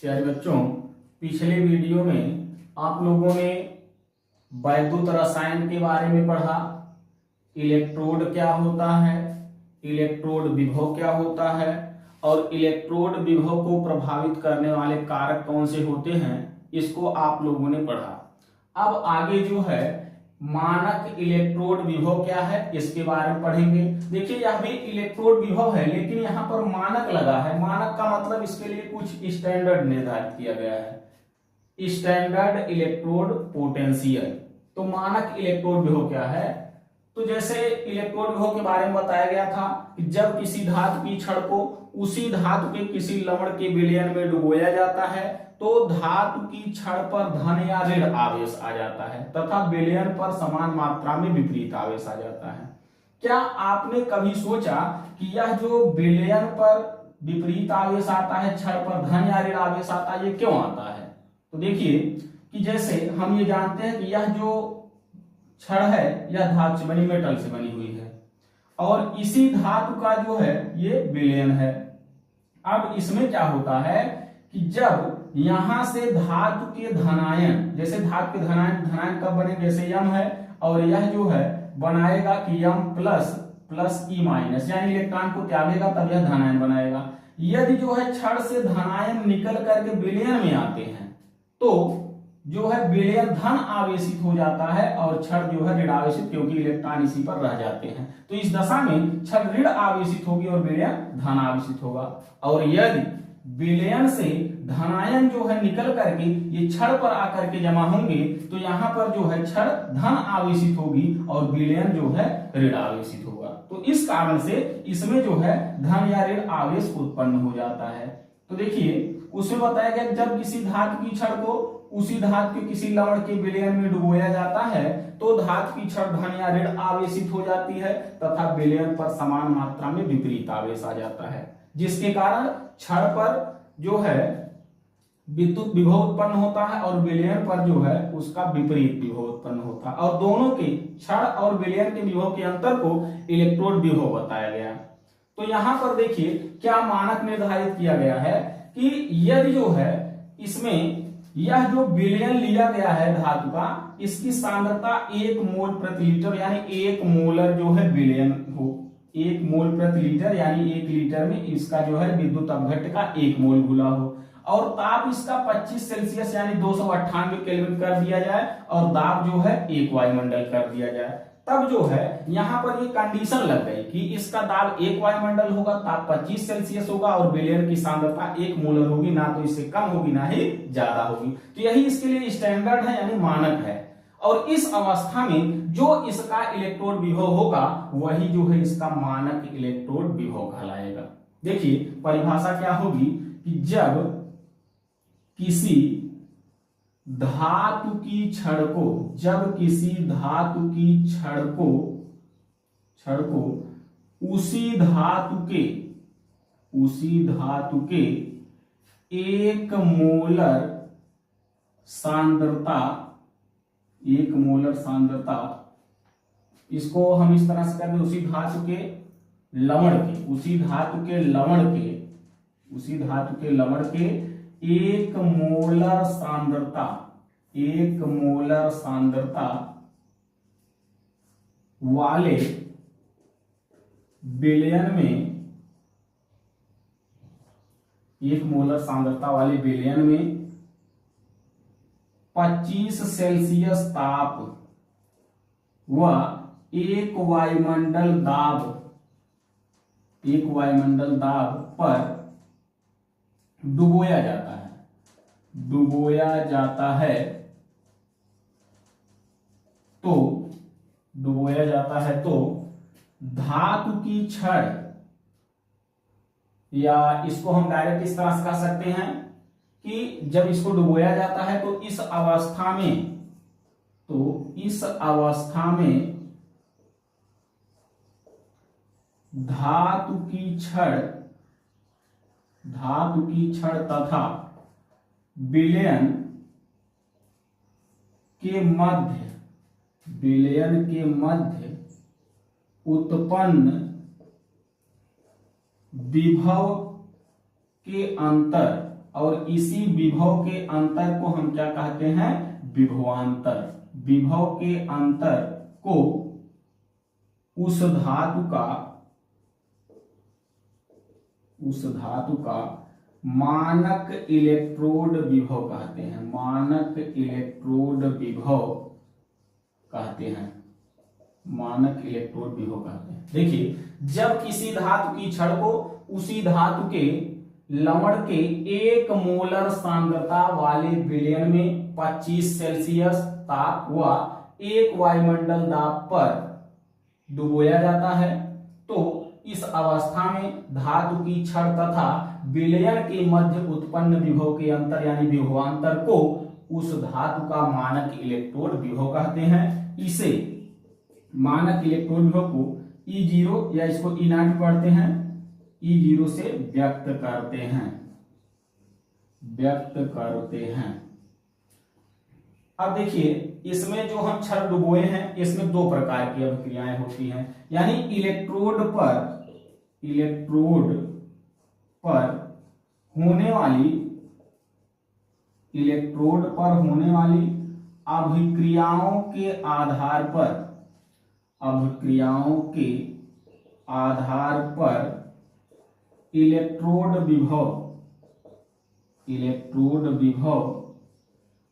प्यारे बच्चों, पिछले वीडियो में आप लोगों ने वैद्युत रसायन के बारे में पढ़ा। इलेक्ट्रोड क्या होता है, इलेक्ट्रोड विभव क्या होता है और इलेक्ट्रोड विभव को प्रभावित करने वाले कारक कौन से होते हैं, इसको आप लोगों ने पढ़ा। अब आगे जो है मानक इलेक्ट्रोड विभव क्या है, इसके बारे में पढ़ेंगे। देखिए यह भी इलेक्ट्रोड विभव है, लेकिन यहाँ पर मानक लगा है। मानक का मतलब इसके लिए कुछ स्टैंडर्ड निर्धारित किया गया है, स्टैंडर्ड इलेक्ट्रोड पोटेंशियल। तो मानक इलेक्ट्रोड विभव क्या है, तो जैसे इलेक्ट्रोड विभव के बारे में बताया गया था कि जब किसी धातु की छड़ को उसी धातु के किसी लवण के विलयन में डुबोया जाता है तो धातु की छड़ पर धन या ऋण आवेश आ जाता है तथा विलयन पर समान मात्रा में विपरीत आवेश आ जाता है। क्या आपने कभी सोचा कि यह जो विलयन पर विपरीत आवेश आता है, छड़ पर धन या ऋण आवेश आता है, ये क्यों आता है? तो देखिए कि जैसे हम ये जानते हैं कि यह जो छड़ है यह धातु से बनी, मेटल से बनी हुई है और इसी धातु का जो है ये विलयन है। अब इसमें क्या होता है कि जब यहां से धातु के धनायन, जैसे धातु के धनायन कब बने, जैसे यम है और यह जो है बनाएगा कि यम प्लस प्लस ई माइनस, यानी इलेक्ट्रॉन को त्यागेगा तब यह धनायन बनाएगा। यदि जो है छड़ से धनायन निकल करके विलयन में आते हैं तो जो है विलयन धन आवेशित हो जाता है और छड़ जो है ऋण आवेशित, क्योंकि इलेक्ट्रॉन इसी पर रह जाते हैं। तो इस दशा में छड़ ऋण आवेशित होगी और विलयन धन आवेशित होगा। और यदि विलयन से धनायन जो है निकल करके ये छड़ पर आकर के जमा होंगे तो यहाँ पर जो है छड़ धन आवेशित होगी और विलयन जो है ऋण आवेशित होगा। तो इस कारण से इसमें जो है धन या ऋण आवेश उत्पन्न हो जाता है। तो देखिए उसमें बताया गया जब किसी धातु की छड़ को उसी धातु के किसी लवण के विलयन में डुबोया जाता है तो धातु की छड़ धन या ऋण आवेशित हो जाती है तथा विलयन पर समान मात्रा में विपरीत आवेश आ जाता है, जिसके कारण छड़ पर जो है विद्युत विभव उत्पन्न होता है और विलयन पर जो है उसका विपरीत विभव उत्पन्न होता है। और दोनों के छड़ और विलयन के विभव के अंतर को इलेक्ट्रोड विभव बताया गया। तो यहां पर देखिए क्या मानक निर्धारित किया गया है कि यदि जो है इसमें यह जो विलयन लिया गया है धातु का, इसकी सांद्रता 1 मोल प्रति लीटर यानी 1 मोलर जो है विलयन हो, 1 मोल प्रति लीटर यानी 1 लीटर में इसका जो है विद्युत अपघट्य का 1 मोल घुला हो और ताप इसका 25 सेल्सियस यानी 298 केल्विन कर दिया जाए और दाब जो है 1 वायुमंडल कर दिया जाए। तब जो है यहाँ पर ये कंडीशन लग गई कि इसका दाब 1 वायुमंडल होगा, ताप 25 सेल्सियस होगा और विलयन की सांद्रता 1 मोलर होगी, ना तो इससे कम होगी ना ही ज्यादा होगी। तो यही इसके लिए स्टैंडर्ड है यानी मानक है। और इस अवस्था में जो इसका इलेक्ट्रोड विभव होगा वही जो है इसका मानक इलेक्ट्रोड विभव कहलाएगा। देखिए परिभाषा क्या होगी कि जब किसी धातु की छड़ को, जब किसी धातु की छड़ को उसी धातु के 1 मोलर सांद्रता, इसको हम इस तरह से करते उसी धातु के लवण के 1 मोलर सांद्रता वाले विलयन में 1 मोलर सांद्रता वाले विलयन में 25 सेल्सियस ताप व 1 वायुमंडल दाब पर डुबोया जाता है तो धातु की छड़, या इसको हम डायरेक्ट इस तरह से कह सकते हैं कि जब इसको डुबोया जाता है तो इस अवस्था में धातु की छड़ तथा विलयन के मध्य उत्पन्न विभव के अंतर और इसी विभव के अंतर को हम क्या कहते हैं, विभवांतर। विभव के अंतर को उस धातु का मानक इलेक्ट्रोड विभव कहते हैं। मानक इलेक्ट्रोड विभव कहते हैं। मानक इलेक्ट्रोड विभव कहते हैं। देखिए, जब किसी धातु की छड़ को उसी धातु के लवण के 1 मोलर सांद्रता वाले विलयन में 25 सेल्सियस ताप व 1 वायुमंडल दाब पर डुबोया जाता है, तो इस अवस्था में धातु की छड़ तथा विलयन के मध्य उत्पन्न विभव के अंतर यानी विभवांतर को उस धातु का मानक इलेक्ट्रोड विभव कहते हैं। इसे मानक इलेक्ट्रोड विभव को E0 या इसको E0 पढ़ते हैं, E0 से व्यक्त करते हैं। अब देखिए, इसमें जो हम छड़ डुबोए हैं इसमें 2 प्रकार की अभिक्रियाएं होती हैं, यानी इलेक्ट्रोड पर होने वाली अभिक्रियाओं के आधार पर इलेक्ट्रोड विभव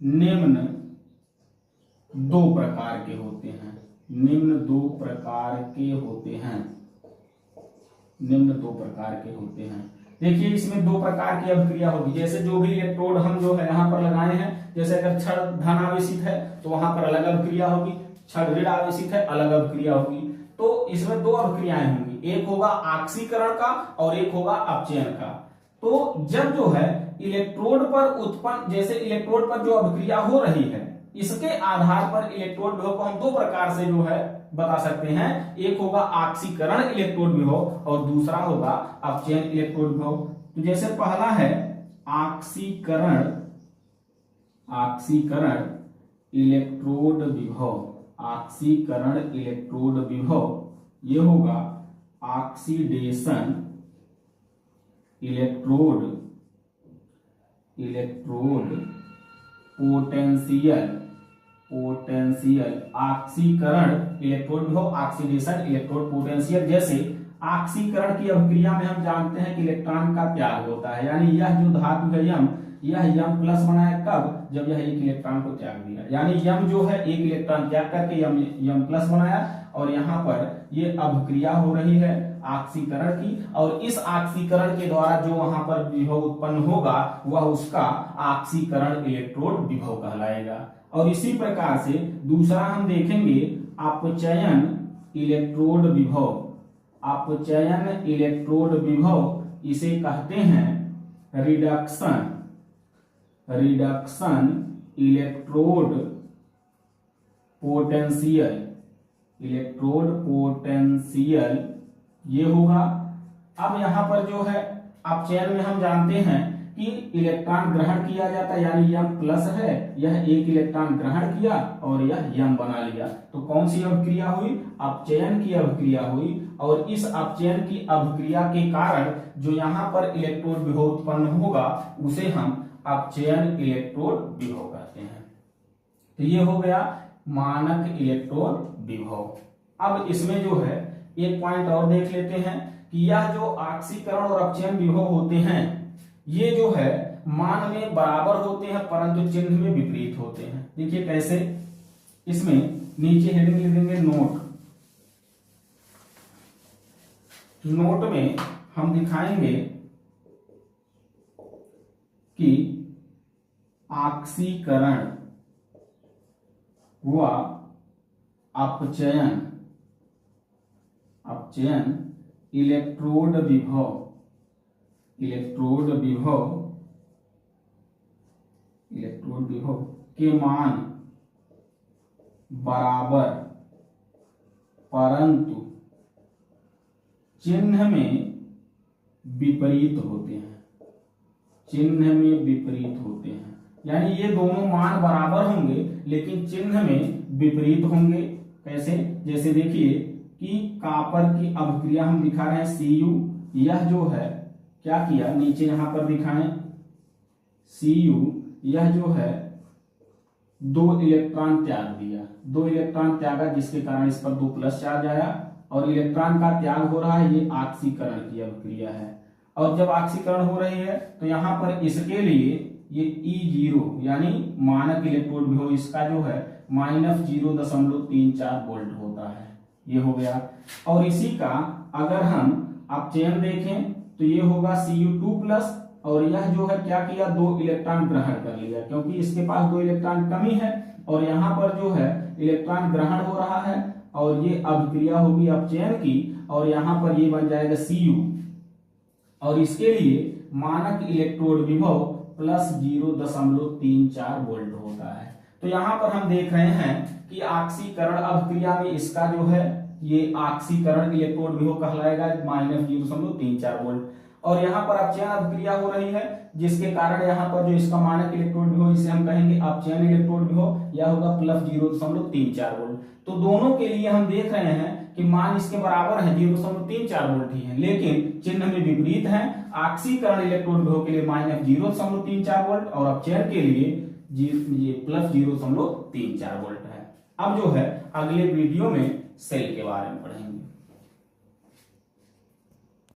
निम्न 2 प्रकार के होते हैं। निम्न दो प्रकार के होते हैं। देखिए, इसमें 2 प्रकार की अभिक्रिया होगी। जैसे जो भी इलेक्ट्रोड हम जो है यहाँ पर लगाए हैं, जैसे अगर छड़ धन आवेशित है तो वहां पर अलग अभिक्रिया होगी, छड़ ऋण आवेशित है अलग अभिक्रिया होगी। तो इसमें 2 अभिक्रियाएं होंगी, एक होगा ऑक्सीकरण का और एक होगा अपचयन का। तो जब जो है इलेक्ट्रोड पर उत्पन्न, जैसे इलेक्ट्रोड पर जो अभिक्रिया हो रही है, इसके आधार पर इलेक्ट्रोड विभव को हम 2 प्रकार से जो है बता सकते हैं। एक होगा ऑक्सीकरण इलेक्ट्रोड विभव और दूसरा होगा अपचयन इलेक्ट्रोड विभव। तो जैसे पहला है ऑक्सीकरण इलेक्ट्रोड विभव, ये होगा ऑक्सीडेशन इलेक्ट्रोड पोटेंशियल। ऑक्सीकरण इलेक्ट्रोड विभव, ऑक्सीडेशन इलेक्ट्रोड पोटेंशियल। जैसे ऑक्सीकरण की अभिक्रिया में हम जानते हैं कि इलेक्ट्रॉन का त्याग होता है, यानी यह जो धातु है यम, यह यम प्लस बनाया कब, जब यह 1 इलेक्ट्रॉन को त्याग दिया, यानी यम जो है 1 इलेक्ट्रॉन त्याग करके यम प्लस बनाया, और यहाँ पर ये अभिक्रिया हो रही है ऑक्सीकरण की, और इस ऑक्सीकरण के द्वारा जो वहां पर विभव उत्पन्न होगा वह उसका ऑक्सीकरण इलेक्ट्रोड विभव कहलाएगा। और इसी प्रकार से दूसरा हम देखेंगे अपचयन इलेक्ट्रोड विभव, इसे कहते हैं रिडक्शन इलेक्ट्रोड पोटेंशियल, ये होगा। अब यहाँ पर जो है अपचयन में हम जानते हैं कि इलेक्ट्रॉन ग्रहण किया जाता है, यानी यम प्लस है, यह 1 इलेक्ट्रॉन ग्रहण किया और यह यम बना लिया, तो कौन सी अभिक्रिया हुई, अपचयन की अभिक्रिया हुई। और इस अपचयन की अभिक्रिया के कारण जो यहाँ पर इलेक्ट्रोड विभव उत्पन्न होगा उसे हम अपचयन इलेक्ट्रोड विभव कहते हैं। तो ये हो गया मानक इलेक्ट्रोड विभव। अब इसमें जो है एक पॉइंट और देख लेते हैं कि यह जो ऑक्सीकरण और अपचयन विभव होते हैं, ये जो है मान में बराबर होते हैं परंतु चिन्ह में विपरीत होते हैं। देखिए कैसे, इसमें नीचे हेडिंग लिख देंगे नोट में हम दिखाएंगे कि ऑक्सीकरण व अपचयन इलेक्ट्रोड विभव के मान बराबर परंतु चिन्ह में विपरीत होते हैं। यानी ये दोनों मान बराबर होंगे लेकिन चिन्ह में विपरीत होंगे। कैसे, जैसे देखिए कि कॉपर की अभिक्रिया हम दिखा रहे हैं Cu, यह जो है क्या किया, नीचे यहां पर दिखाएं Cu यह जो है 2 इलेक्ट्रॉन त्याग दिया, 2 इलेक्ट्रॉन त्यागा, जिसके कारण इस पर 2 प्लस चार्ज आया और इलेक्ट्रॉन का त्याग हो रहा है। ये ऑक्सीकरण की अभिक्रिया है और जब ऑक्सीकरण हो रही है तो यहाँ पर इसके लिए ये E0 यानी मानक इलेक्ट्रोड विभव इसका जो है -0.34 वोल्ट होता है। ये हो गया। और इसी का अगर हम अपचयन देखें तो ये होगा Cu2 प्लस, और यह जो है क्या किया, 2 इलेक्ट्रॉन ग्रहण कर लिया, क्योंकि इसके पास 2 इलेक्ट्रॉन कमी है और यहाँ पर जो है इलेक्ट्रॉन ग्रहण हो रहा है और ये अभिक्रिया होगी अपचयन की और यहाँ पर ये बन जाएगा Cu और इसके लिए मानक इलेक्ट्रोड विभव +0.34 वोल्ट होता है। तो यहाँ पर हम देख रहे हैं कि ऑक्सीकरण अभिक्रिया में इसका जो है ये ऑक्सीकरण इलेक्ट्रोड विभव कहलाएगा -0.34 वोल्ट और यहाँ पर अपचयन अभिक्रिया हो रही है, जिसके कारण यहाँ पर जो इसका मानक इलेक्ट्रोड विभव इसे हम कहेंगे अपचयन इलेक्ट्रोड विभव, यह होगा +0.34 वोल्ट। तो दोनों के लिए हम देख रहे हैं कि मान इसके बराबर है, 0.34 वोल्ट ही है, लेकिन चिन्ह में विपरीत है। ऑक्सीकरण इलेक्ट्रोड विभव के लिए -0.34 वोल्ट और अपचयन के लिए +0.34 वोल्ट है। अब जो है अगले वीडियो में सेल के बारे में पढ़ेंगे।